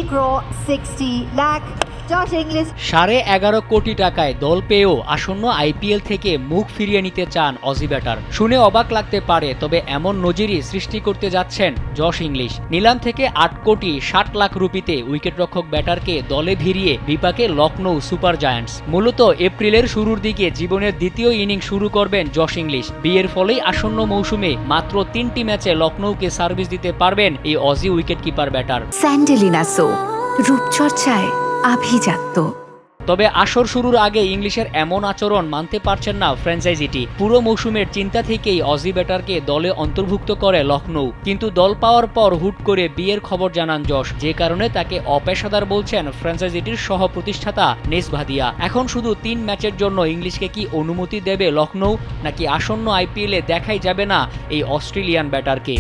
crore 60 lakh. Josh Inglis. 11.5 কোটি টাকায় দল পেয়েও আসন্ন আইপিএল থেকে মুখ ফিরিয়ে নিতে চান অজি ব্যাটার। শুনে অবাক লাগতে পারে, তবে এমন নজিরই সৃষ্টি করতে যাচ্ছেন জশ ইংলিশ। নিলাম থেকে 8 কোটি 60 লাখ রুপিতে উইকেটরক্ষক ব্যাটারকে দলে ভিড়িয়ে বিপাকে লখনৌ সুপার জায়ান্টস। মূলত এপ্রিলের শুরুর দিকে জীবনের দ্বিতীয় ইনিংস শুরু করবেন জশ ইংলিশ। বিয়ের ফলেই আসন্ন মৌসুমে মাত্র 3টি ম্যাচে লখনৌকে সার্ভিস দিতে পারবেন এই অজি উইকেটকিপার ব্যাটার। স্যান্ডেলিনা সো, রূপচর্চায় আভিজাত্য। তবে আসর শুরুর আগে ইংলিশের এমন আচরণ মানতে পারছেন না ফ্র্যাঞ্চাইজিটি। পুরো মৌসুমের চিন্তা থেকেই অজি ব্যাটারকে দলে অন্তর্ভুক্ত করে লখনৌ, কিন্তু দল পাওয়ার পর হুট করে বিয়ের খবর জানান জশ, যে কারণে তাকে অপেশাদার বলছেন ফ্র্যাঞ্চাইজিটির সহ প্রতিষ্ঠাতা নেস ভাদিয়া। এখন শুধু 3 ম্যাচের জন্য ইংলিশকে কি অনুমতি দেবে লখনৌ, নাকি আসন্ন আইপিএলে দেখাই যাবে না এই অস্ট্রেলিয়ান ব্যাটারকে?